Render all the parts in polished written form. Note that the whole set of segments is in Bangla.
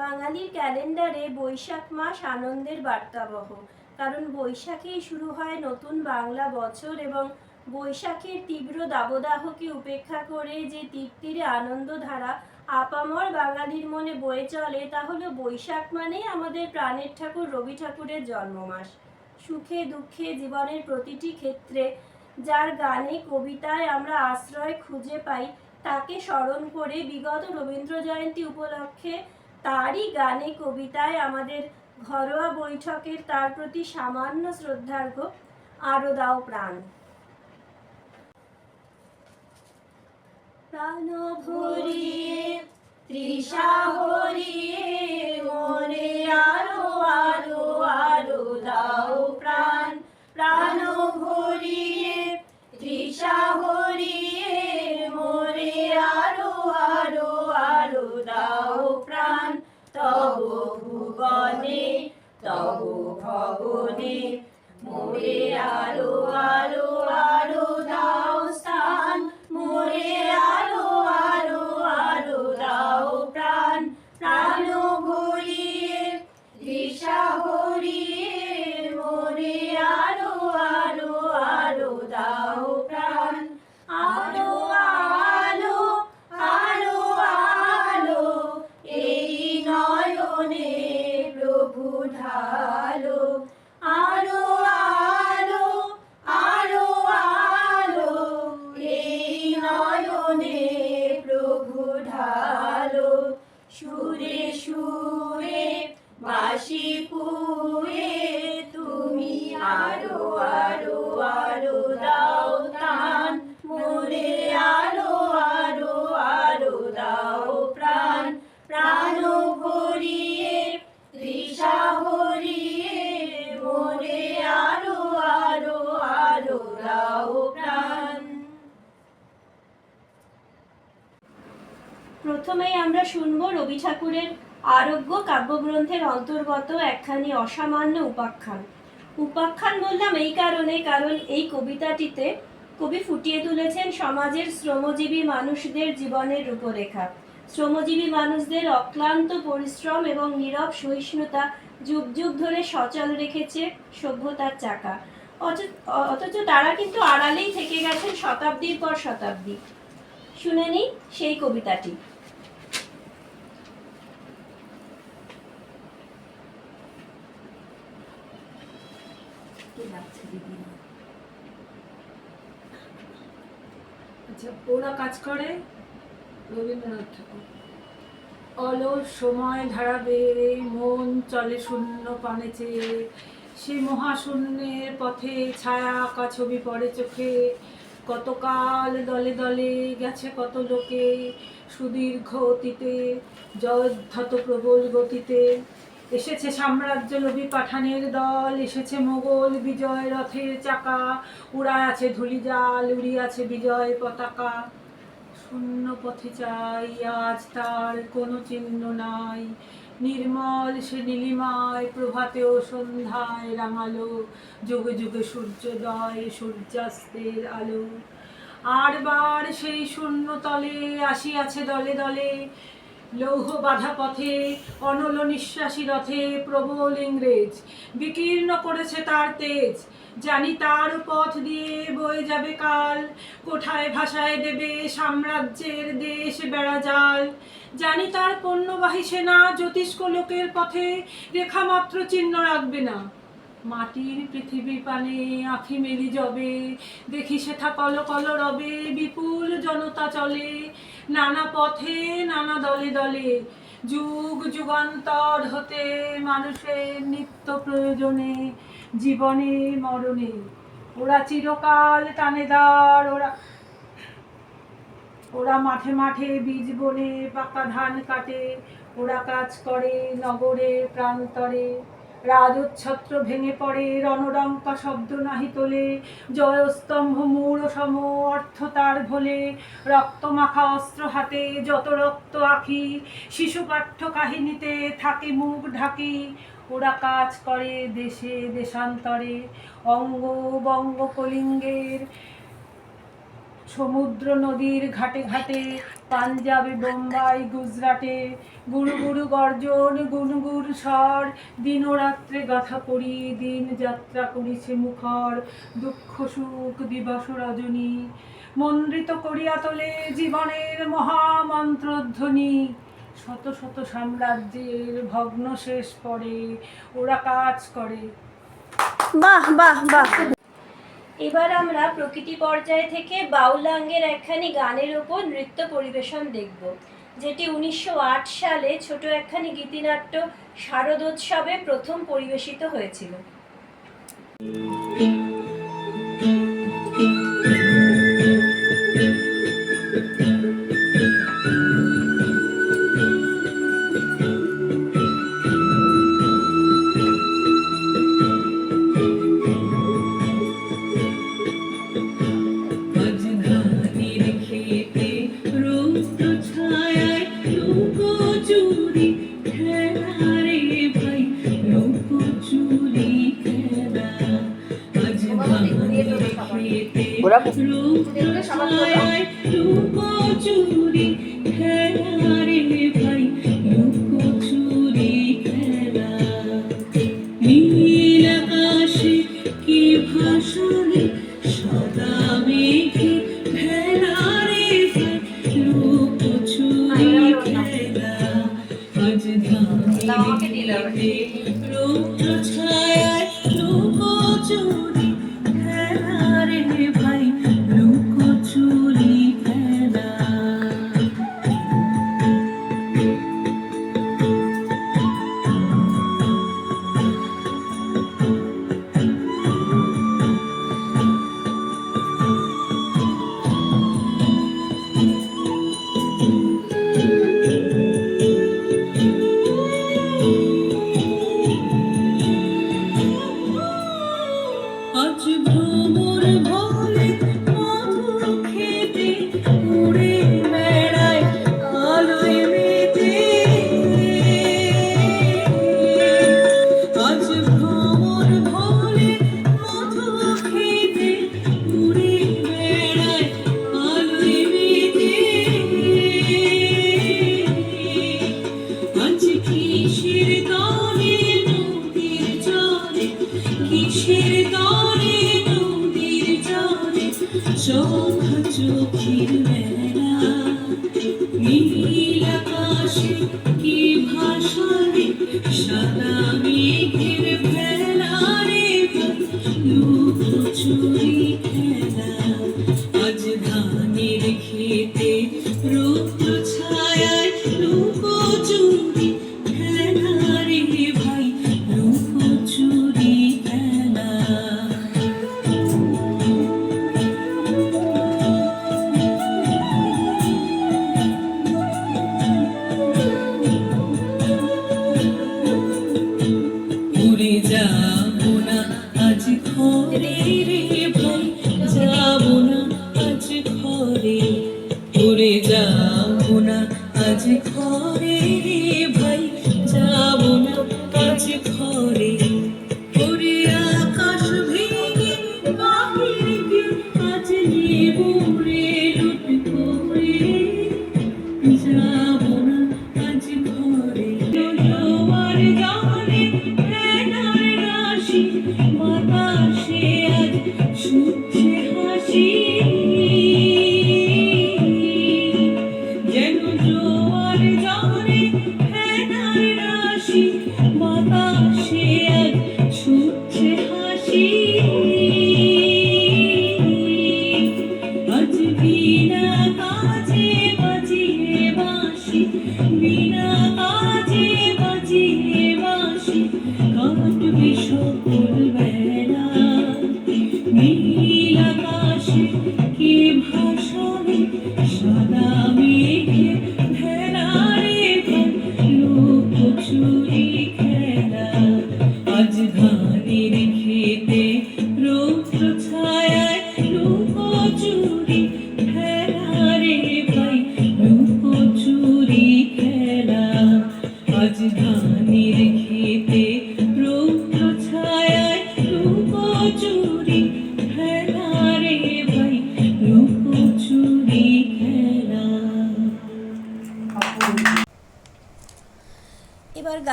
বাঙালির ক্যালেন্ডারে বৈশাখ মাস আনন্দের বার্তাবহ। কারণ বৈশাখেই শুরু হয় নতুন বাংলা বছর এবং বৈশাখের তীব্র দাবদাহকে উপেক্ষা করে যে তীরে আনন্দধারা আপামর বাঙালির মনে বয়ে চলে তা হলো বৈশাখ মানেই আমাদের প্রাণের ঠাকুর রবি ঠাকুরের জন্মমাস। সুখে দুঃখে জীবনের প্রতিটি ক্ষেত্রে যার গানে কবিতায় আমরা আশ্রয় খুঁজে পাই তাকে স্মরণ করে বিগত রবীন্দ্র জয়ন্তী উপলক্ষে তারই গানে কবিতায় আমাদের ঘরোয়া বৈঠকের তার প্রতি সামান্য শ্রদ্ধার্ঘ্য আরো দাও প্রাণ। প্রাণ ভরিয়ে তৃষা হরিয়ে মরে আরো আরো আরো দাও প্রাণ। প্রাণ ভরিয়ে তৃষা হরিয়ে মরে আরো আরো আরো দাও প্রাণ। তব ভুবনে তব ভবনে মোরে আরো আরো আরো দাও স্থান। মোরে আরো আরো আরো দাও প্রাণ। প্রাণ ভরিয়ে তৃষা হরিয়ে মোরে আরো আরো আরো দাও প্রাণ। আলো আলো আলো আলো এই নয়নে প্রভু ঢালো। আলো আলো আলো আলো এই নয়নে প্রভু ঢালো। সুরে সুরে বাঁশি পুয়ে তুমি আরো আরো আরো দাও তান। মোরে আরো আরো আরো দাও প্রাণ। প্রাণ ভরিয়ে তৃষা হরিয়ে মোরে আরো আরো আরো দাও প্রাণ। প্রথমেই আমরা শুনব রবি ঠাকুরের আরোগ্য কাব্যগ্রন্থের অন্তর্গত একখানি অসামান্য উপাখ্যান। উপাখ্যান বললাম এই কারণে, কারণ এই কবিতাটিতে কবি ফুটিয়ে তুলেছেন সমাজের শ্রমজীবী মানুষদের জীবনের রূপরেখা। শ্রমজীবী মানুষদের অক্লান্ত পরিশ্রম এবং নীরব সহিষ্ণুতা যুগ যুগ ধরে সচল রেখেছে সভ্যতার চাকা। অথচ তারা কিন্তু আড়ালেই থেকে গেছেন শতাব্দীর পর শতাব্দী। শুনে নিই সেই কবিতাটি। আচ্ছা, ওরা কাজ করে রবীন্দ্রনাথ ঠাকুর। অলস সময় ধারাবে মন চলে শূন্য পানে চেয়ে। সে মহাশূন্যের পথে ছায়া আঁকা ছবি পড়ে চোখে। কতকাল দলে দলে গেছে কত লোকে সুদীর্ঘ অতীতে জয়োদ্ধত প্রবল গতিতে। এসেছে সাম্রাজ্য লোভী পাঠানের দল, এসেছে মোগল বিজয় রথের চাকা। উড়ায় আছে ধূলিজাল, উড়িয়াছে বিজয় পতাকা। শূন্য পথে চাই আজ তার কোনো চিহ্ন নাই। নির্মল সে নীলিমায় প্রভাতেও সন্ধ্যায় রাঙালো। যুগে যুগে সূর্যোদয় সূর্যাস্তের আলো। আরবার সেই শূন্য তলে আসিয়াছে দলে দলে। লৌহ বাধা পথে অনল নিঃশ্বাসী রথে প্রবল ইংরেজ বিকীর্ণ করেছে তার তেজ। জানি তার পথ দিয়ে বয়ে যাবে কাল, কোঠায় ভাষায় দেবে সাম্রাজ্যের দেশ বেড়া জাল। জানি তার পণ্যবাহী সেনা জ্যোতিষ্ক লোকের পথে রেখামাত্র চিহ্ন রাখবে না। মাটির পৃথিবী পানে আঁখি মেলি যবে, দেখি সেথা কল কল রবে বিপুল জনতা চলে। নানা পথে নানা দলে দলে যুগ যুগান্তর হতে মানুষের নিত্য প্রয়োজনে জীবনে মরণে। ওরা চিরকাল টানেদার, ওরা মাঠে মাঠে বীজ বনে পাকা ধান কাটে। ওরা কাজ করে নগরে প্রান্তরে। রাজচ্ছত্র ভেঙে পড়ে রণডঙ্কা শব্দ নাহি তোলে। জয়স্তম্ভ মূঢ় সম অর্থ তার ভোলে। রক্ত মাখা অস্ত্র হাতে যত রক্ত আঁখি, শিশু পাঠ্য কাহিনীতে থাকে মুখ ঢাকি। ওরা কাজ করে দেশে দেশান্তরে, অঙ্গ বঙ্গ কলিঙ্গের সমুদ্র নদীর ঘাটে ঘাটে, পাঞ্জাবে বোম্বাই গুজরাটে, গুরু গুরু গর্জন গুনগুর স্বর, দিনরাত্রে গাথা পড়ি দিন যাত্রা করিছে মুখর, দুঃখ সুখ দিবস রজনী, মন্দ্রিত করিয়া তোলে জীবনের মহামন্ত্রধ্বনি। শত শত সাম্রাজ্যের ভগ্ন শেষ পরে ওরা কাজ করে। বাহ বাহ বাহ। এবার আমরা প্রকৃতি পর্যায় থেকে বাউলাঙ্গের একখানি গানের ওপর নৃত্য পরিবেশন দেখব, যেটি 1908 সালে ছোট একখানি গীতিনাট্য শারদোৎসবে প্রথম পরিবেশিত হয়েছিল।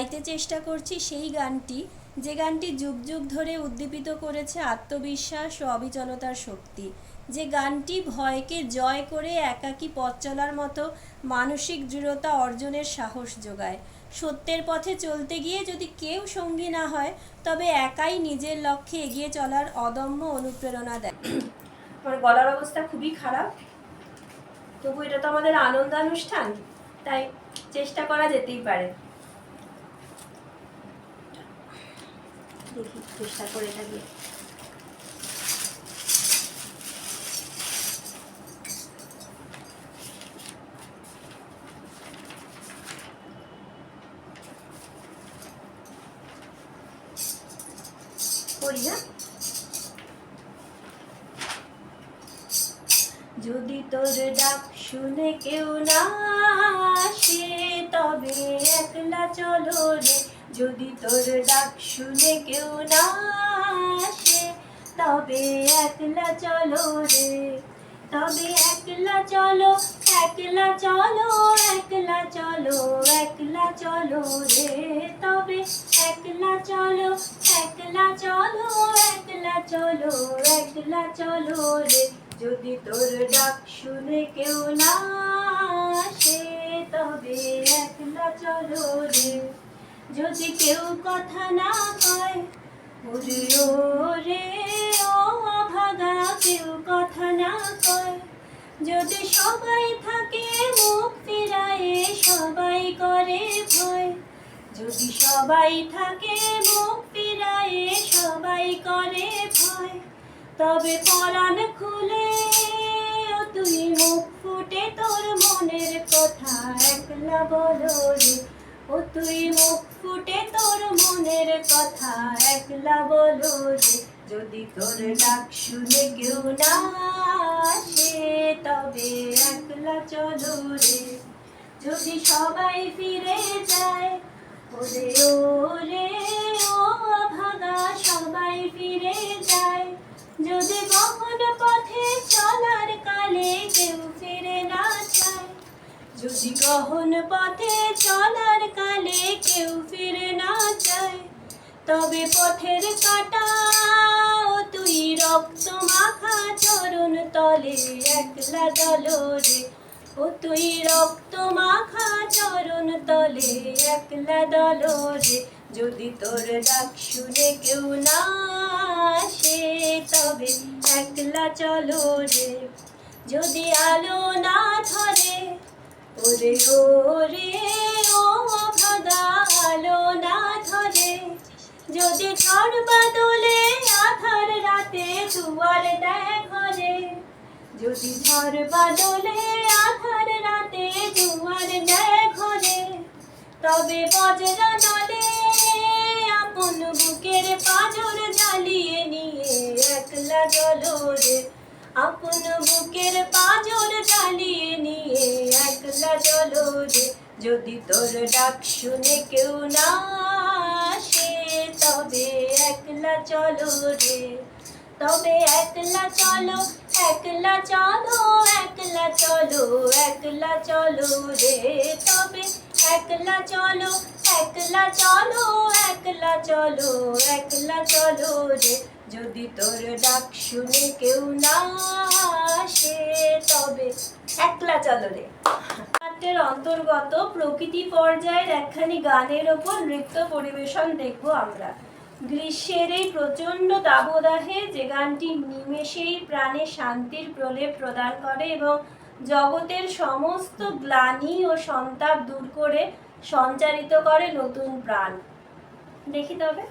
গাইতে চেষ্টা করছি সেই গানটি, যে গানটি যুগ যুগ ধরে উদ্দীপিত করেছে আত্মবিশ্বাস ও অবিচলতার শক্তি, যে গানটি ভয়কে জয় করে একাকী পথ চলার মতো মানসিক দৃঢ়তা অর্জনের সাহস যোগায়। সত্যের পথে চলতে গিয়ে যদি কেউ সঙ্গী না হয়, তবে একাই নিজের লক্ষ্যে এগিয়ে চলার অদম্য অনুপ্রেরণা দেয়। আমার গলার অবস্থা খুবই খারাপ, তবু এটা তো আমাদের আনন্দানুষ্ঠান, তাই চেষ্টা করা যেতেই পারে। দেখি চেষ্টা করে থাকি। করি না। যদি তোর ডাক শুনে কেউ না আসে, তবে একলা চলো রে। যদি তোর ডাক শুনে কেউ না আসে, তবে একলা চলো রে। তবে একলা চলো, একলা চলো, একলা চলো, একলা চলো রে। তবে একলা চলো, একলা চলো, একলা চলো, একলা চলো রে। যদি তোর ডাক শুনে কেউ না আসে, তবে একলা চলো রে। যদি কেউ কথা না কয়, ওরে ও রে ও অভাগা, কেউ কথা না কয়। যদি সবাই থাকে মুখ ফিরায়ে, সবাই করে ভয়। যদি সবাই থাকে মুখ ফিরায়ে, সবাই করে ভয়। তবে পরাণ খুলে ও তুই মুখ ফুটে তোর মনের কথা একলা বলো রে। ও তুই মুখ ফুটে তোর মনের কথা একলা বলো রে। যদি তোর ডাক শুনে কেউ না আসে, তবে একলা চলো রে। যদি সবাই ফিরে যায়, ওরে ও রে ও ভাগা, সবাই ফিরে যায়। যদি গহন পথে চলার কালে কেউ ফিরে না চায়, যদি গহন পথে চলার কালে কেউ ফিরে না চায়, তবে পথের কাঁটা ও তুই রক্ত মাখা চরণ তলে একলা চলো রে। ও তুই রক্ত মাখা চরণ তলে একলা দলো রে। যদি তোর ডাক শুনে কেউ না আসে, তবে একলা চলো রে। যদি আলো না ধরে, ওরে ও রে ও ভাগা, আলো না ধরে। যদি ঝড় বাদলে আধার রাতে দুয়ার দেয় ঘরে, যদি ঝড় বাদলে আধার রাতে দুয়ার দেয় ঘরে, তবে বজ্র নলে আপন বুকের পাঁজর জ্বালিয়ে নিয়ে একলা চলো রে। আপন বুকের পাঁজর জ্বালিয়ে নিয়ে একলা চলো রে। যদি তোর ডাক শুনে কেউ না আসে, তবে একলা চলো রে। তবে একলা চলো, একলা চলো, একলা চলো, একলা চলো রে। তবে একলা চলো, একলা চলো, একলা চলো, একলা চলো রে। যদি তোর ডাক শুনে কেউ না আসে, তবে একলা চলো রে। নাট্যের অন্তর্গত প্রকৃতি পর্যায়ের একখানি গানের ওপর নৃত্য পরিবেশন দেখবো আমরা। গ্রীষ্মের এই প্রচণ্ড দাবদাহে যে গানটি নিমেষেই প্রাণে শান্তির প্রলেপ প্রদান করে এবং জগতের সমস্ত গ্লানি ও সন্তাপ দূর করে সঞ্চারিত করে নতুন প্রাণ। দেখি তবে।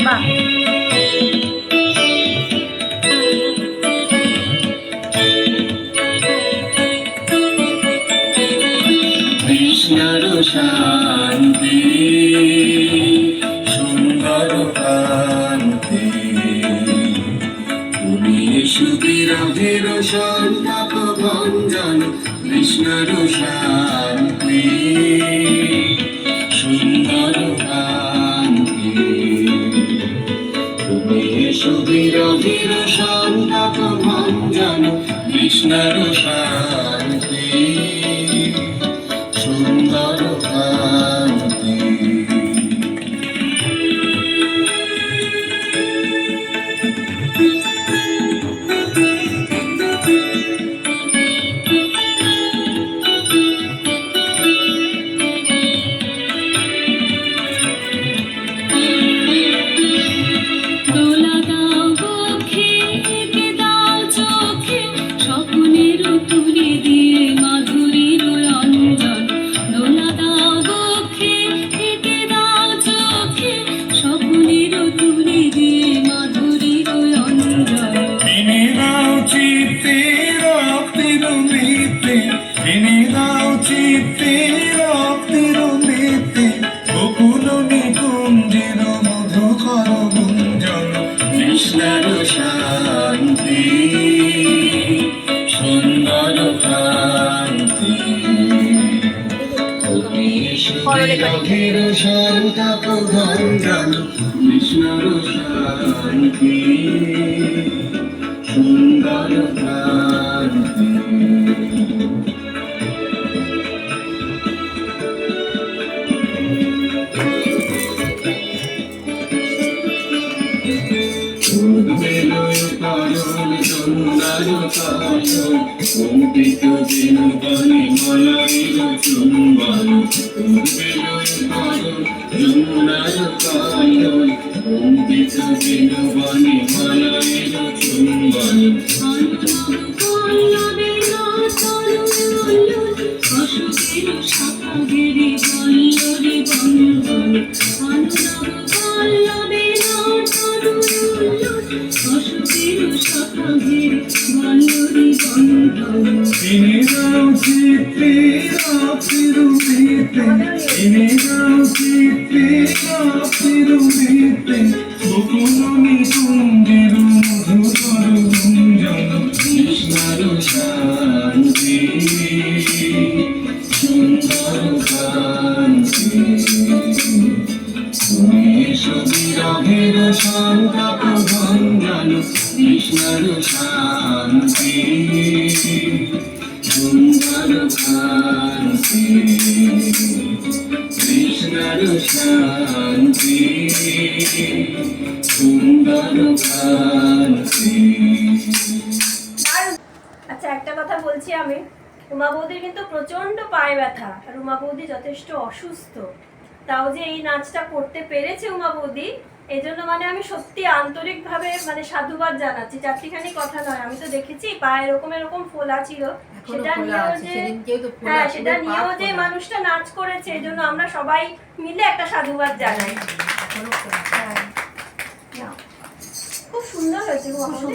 বাহ, কৃষ্ণর শান্তি সুন্দর কান্তি, তুমি সুবিরোধের সন্তাপ ভঞ্জন। কৃষ্ণর শান্তি সুন্দর কান্তি, তুমি সুন্দর কান্তি। দোলা দাও বক্ষে, এঁকে দাও চোখে, স্বপ্নের তুলি দিয়ে মাধুরীর অঞ্জন। দোলা দাও বক্ষে, এঁকে দাও চোখে, স্বপ্নের তুলি দিয়ে মাধুরীর অঞ্জন। এনে দাও চিত্তে রক্তের মৃত্যে, এনে দাও চিত্তে রক্তের মৃত্যে, বকুল নিকুঞ্জের মধুকর গুঞ্জন। কৃষ্ণের শান্তি, সুন্দর কান্তি। সুবিরহের সন্তাপ ভঞ্জন, কৃষ্ণর শান্তি, সুন্দর কান্তি। উদ্বেলয় পালন যমুনার কাজল, কম্পিত বেণুবনে মলয়ের চুম্বন। উদ্বেলয় পালন যমুনার কাজল, কম্পিত বেণুবনে মলয়ের চুম্বন। পল্লবে তরুল্লুল, অশোকের শাখা ঘেরে বল্লরী বন্ধন। অনুরাগ পল্লবে তরুল্লুল, অশোকের শাখা ঘেরে বল্লরী বন্ধন। এনে দাও চিত্তে রক্তের মৃত্যে, এনে দাও চিত্তে রক্তের মৃত্যে, বকুল নিকুঞ্জের মধুকর গুঞ্জন। কৃষ্ণের শান্তি, সুন্দর কান্তি। সুবিরহের সন্তাপ ভঞ্জন, কৃষ্ণের শান্তি, সুন্দর কান্তি। কৃষ্ণের শান্তি, সুন্দর কান্তি। আচ্ছা, একটা কথা বলছি আমি, উমা বৌদির কিন্তু প্রচন্ড পায়ে ব্যথা, আর উমা বৌদি যথেষ্ট অসুস্থ। তাও যে এই নাচটা করতে পেরেছে উমা বৌদি, এই জন্য মানে আমি সত্যি আন্তরিকভাবে মানে সাধুবাদ জানাচ্ছি। চারটিখানি কথা নয়, আমি তো দেখেছি পায়ে এরকম এরকম ফোলা ছিল, সেটা নিয়েও যে হ্যাঁ সেটা নিয়েও যে মানুষটা নাচ করেছে, এই জন্য আমরা সবাই মিলে একটা সাধুবাদ জানাই। হ্যাঁ। খুব সুন্দর হয়েছে উমা বৌদি।